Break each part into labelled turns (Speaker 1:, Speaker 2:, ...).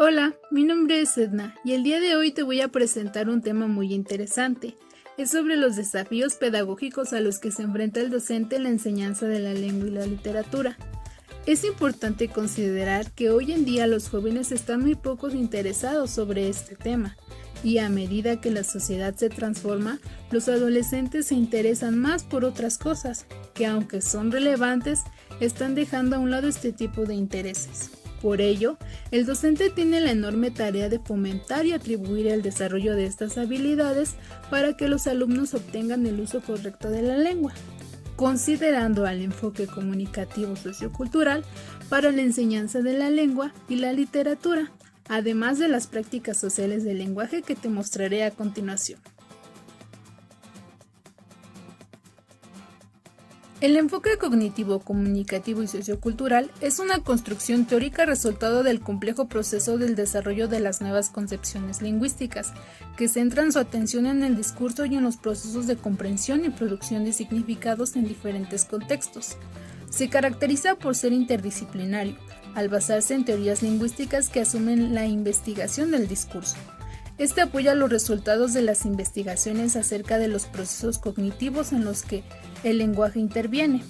Speaker 1: Hola, mi nombre es Edna y el día de hoy te voy a presentar un tema muy interesante. Es sobre los desafíos pedagógicos a los que se enfrenta el docente en la enseñanza de la lengua y la literatura. Es importante considerar que hoy en día los jóvenes están muy pocos interesados sobre este tema, y a medida que la sociedad se transforma, los adolescentes se interesan más por otras cosas, que aunque son relevantes, están dejando a un lado este tipo de intereses. Por ello, el docente tiene la enorme tarea de fomentar y atribuir el desarrollo de estas habilidades para que los alumnos obtengan el uso correcto de la lengua, considerando al enfoque comunicativo sociocultural para la enseñanza de la lengua y la literatura, además de las prácticas sociales del lenguaje que te mostraré a continuación. El enfoque cognitivo, comunicativo y sociocultural es una construcción teórica resultado del complejo proceso del desarrollo de las nuevas concepciones lingüísticas, que centran su atención en el discurso y en los procesos de comprensión y producción de significados en diferentes contextos. Se caracteriza por ser interdisciplinario, al basarse en teorías lingüísticas que asumen la investigación del discurso. Este apoya los resultados de las investigaciones acerca de los procesos cognitivos en los que el lenguaje interviene,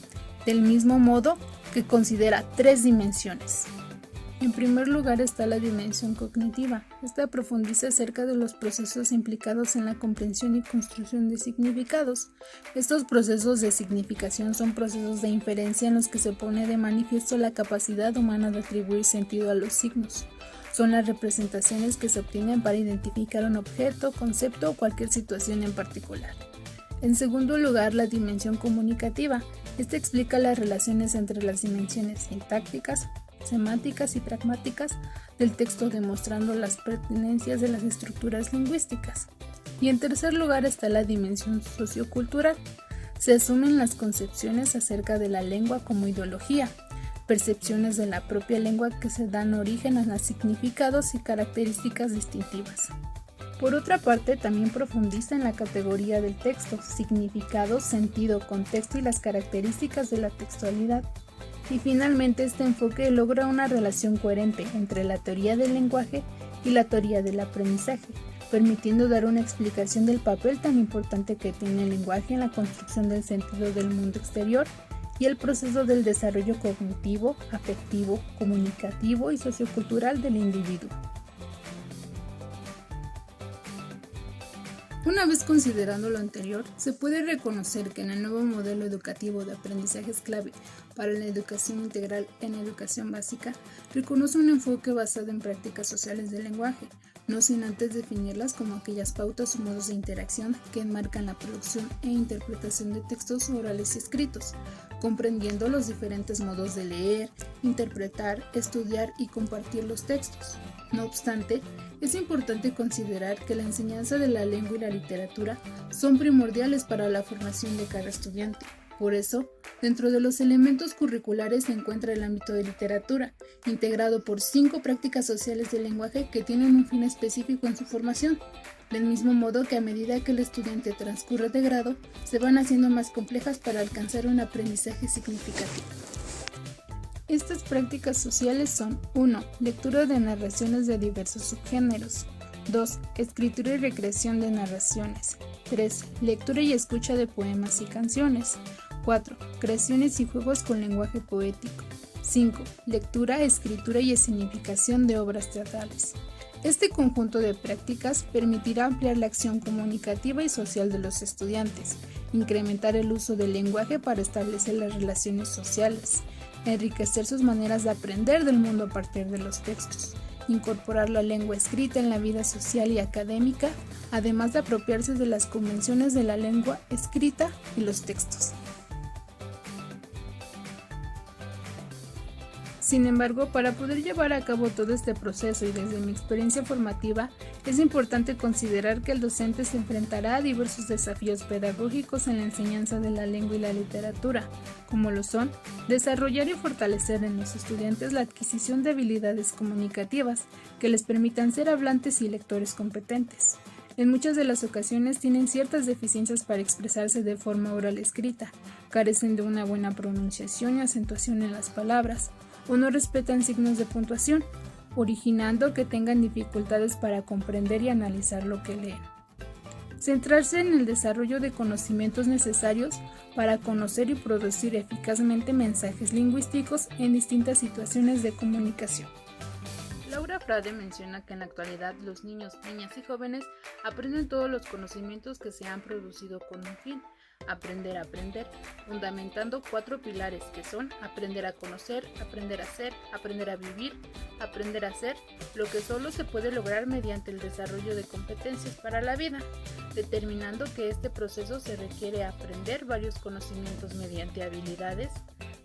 Speaker 1: del mismo modo que considera tres dimensiones. En primer lugar está la dimensión cognitiva. Esta profundiza acerca de los procesos implicados en la comprensión y construcción de significados. Estos procesos de significación son procesos de inferencia en los que se pone de manifiesto la capacidad humana de atribuir sentido a los signos. Son las representaciones que se obtienen para identificar un objeto, concepto o cualquier situación en particular. En segundo lugar, la dimensión comunicativa. Esta explica las relaciones entre las dimensiones sintácticas, semánticas y pragmáticas del texto, demostrando las pertinencias de las estructuras lingüísticas. Y en tercer lugar está la dimensión sociocultural. Se asumen las concepciones acerca de la lengua como ideología, percepciones de la propia lengua que se dan origen a los significados y características distintivas. Por otra parte, también profundiza en la categoría del texto, significado, sentido, contexto y las características de la textualidad. Y finalmente, este enfoque logra una relación coherente entre la teoría del lenguaje y la teoría del aprendizaje, permitiendo dar una explicación del papel tan importante que tiene el lenguaje en la construcción del sentido del mundo exterior y el proceso del desarrollo cognitivo, afectivo, comunicativo y sociocultural del individuo. Una vez considerando lo anterior, se puede reconocer que en el nuevo modelo educativo de aprendizajes clave para la educación integral en educación básica, reconoce un enfoque basado en prácticas sociales del lenguaje, no sin antes definirlas como aquellas pautas o modos de interacción que enmarcan la producción e interpretación de textos orales y escritos, comprendiendo los diferentes modos de leer, interpretar, estudiar y compartir los textos. No obstante, es importante considerar que la enseñanza de la lengua y la literatura son primordiales para la formación de cada estudiante. Por eso, dentro de los elementos curriculares se encuentra el ámbito de literatura, integrado por 5 prácticas sociales del lenguaje que tienen un fin específico en su formación, del mismo modo que a medida que el estudiante transcurre de grado, se van haciendo más complejas para alcanzar un aprendizaje significativo. Estas prácticas sociales son 1. Lectura de narraciones de diversos subgéneros. 2. Escritura y recreación de narraciones. 3. Lectura y escucha de poemas y canciones. 4. Creaciones y juegos con lenguaje poético. 5. Lectura, escritura y escenificación de obras teatrales. Este conjunto de prácticas permitirá ampliar la acción comunicativa y social de los estudiantes, incrementar el uso del lenguaje para establecer las relaciones sociales, enriquecer sus maneras de aprender del mundo a partir de los textos, incorporar la lengua escrita en la vida social y académica, además de apropiarse de las convenciones de la lengua escrita y los textos. Sin embargo, para poder llevar a cabo todo este proceso y desde mi experiencia formativa, es importante considerar que el docente se enfrentará a diversos desafíos pedagógicos en la enseñanza de la lengua y la literatura, como lo son desarrollar y fortalecer en los estudiantes la adquisición de habilidades comunicativas que les permitan ser hablantes y lectores competentes. En muchas de las ocasiones tienen ciertas deficiencias para expresarse de forma oral escrita, carecen de una buena pronunciación y acentuación en las palabras, o no respetan signos de puntuación, originando que tengan dificultades para comprender y analizar lo que leen. Centrarse en el desarrollo de conocimientos necesarios para conocer y producir eficazmente mensajes lingüísticos en distintas situaciones de comunicación. Laura Frade menciona que en la actualidad los niños, niñas y jóvenes aprenden todos los conocimientos que se han producido con un fin: aprender a aprender, fundamentando 4 pilares que son aprender a conocer, aprender a ser, aprender a vivir, aprender a ser, lo que solo se puede lograr mediante el desarrollo de competencias para la vida, determinando que este proceso se requiere aprender varios conocimientos mediante habilidades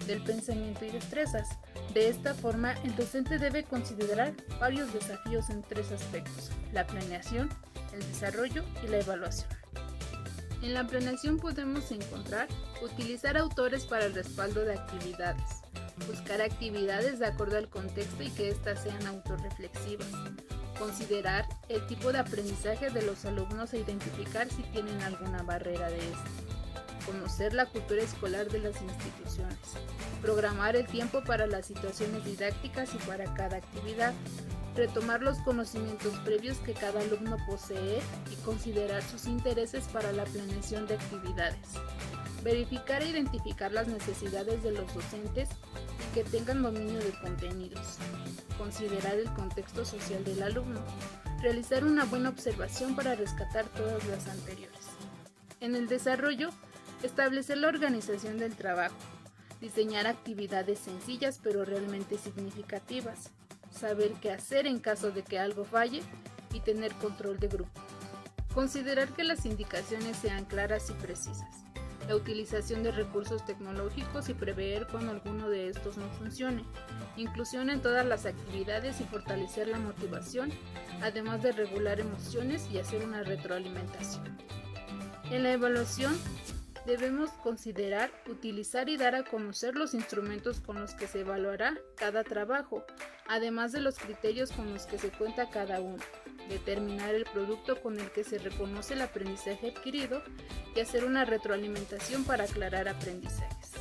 Speaker 1: del pensamiento y destrezas. De esta forma, el docente debe considerar varios desafíos en 3 aspectos: la planeación, el desarrollo y la evaluación. En la planeación podemos encontrar utilizar autores para el respaldo de actividades, buscar actividades de acuerdo al contexto y que éstas sean autorreflexivas, considerar el tipo de aprendizaje de los alumnos e identificar si tienen alguna barrera de esto, conocer la cultura escolar de las instituciones, programar el tiempo para las situaciones didácticas y para cada actividad, retomar los conocimientos previos que cada alumno posee y considerar sus intereses para la planeación de actividades, verificar e identificar las necesidades de los docentes y que tengan dominio de contenidos, considerar el contexto social del alumno, realizar una buena observación para rescatar todas las anteriores. En el desarrollo, establecer la organización del trabajo, diseñar actividades sencillas pero realmente significativas, saber qué hacer en caso de que algo falle y tener control de grupo. Considerar que las indicaciones sean claras y precisas. La utilización de recursos tecnológicos y prever cuando alguno de estos no funcione. Inclusión en todas las actividades y fortalecer la motivación, además de regular emociones y hacer una retroalimentación. En la evaluación, debemos considerar, utilizar y dar a conocer los instrumentos con los que se evaluará cada trabajo, además de los criterios con los que se cuenta cada uno, determinar el producto con el que se reconoce el aprendizaje adquirido y hacer una retroalimentación para aclarar aprendizajes.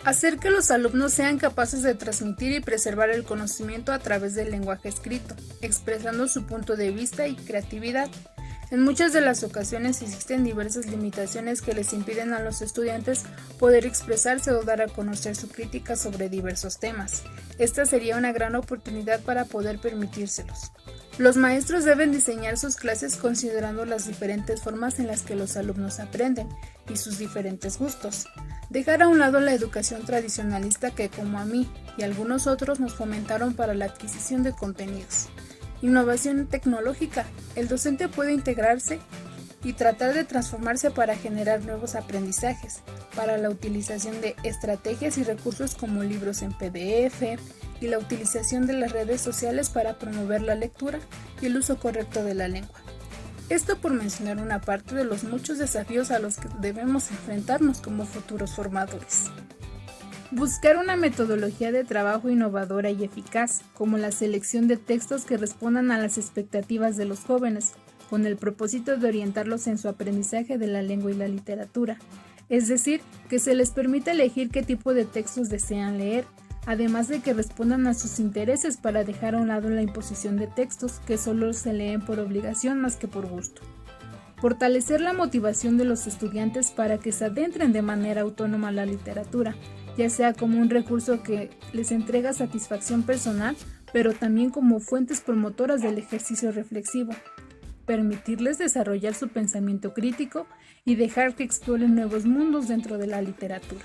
Speaker 1: Hacer que los alumnos sean capaces de transmitir y preservar el conocimiento a través del lenguaje escrito, expresando su punto de vista y creatividad. En muchas de las ocasiones existen diversas limitaciones que les impiden a los estudiantes poder expresarse o dar a conocer su crítica sobre diversos temas. Esta sería una gran oportunidad para poder permitírselos. Los maestros deben diseñar sus clases considerando las diferentes formas en las que los alumnos aprenden y sus diferentes gustos. Dejar a un lado la educación tradicionalista que, como a mí y a algunos otros, nos fomentaron para la adquisición de contenidos. Innovación tecnológica. El docente puede integrarse y tratar de transformarse para generar nuevos aprendizajes, para la utilización de estrategias y recursos como libros en PDF y la utilización de las redes sociales para promover la lectura y el uso correcto de la lengua. Esto por mencionar una parte de los muchos desafíos a los que debemos enfrentarnos como futuros formadores. Buscar una metodología de trabajo innovadora y eficaz, como la selección de textos que respondan a las expectativas de los jóvenes, con el propósito de orientarlos en su aprendizaje de la lengua y la literatura. Es decir, que se les permita elegir qué tipo de textos desean leer, además de que respondan a sus intereses para dejar a un lado la imposición de textos que solo se leen por obligación más que por gusto. Fortalecer la motivación de los estudiantes para que se adentren de manera autónoma a la literatura, ya sea como un recurso que les entrega satisfacción personal, pero también como fuentes promotoras del ejercicio reflexivo. Permitirles desarrollar su pensamiento crítico y dejar que exploren nuevos mundos dentro de la literatura.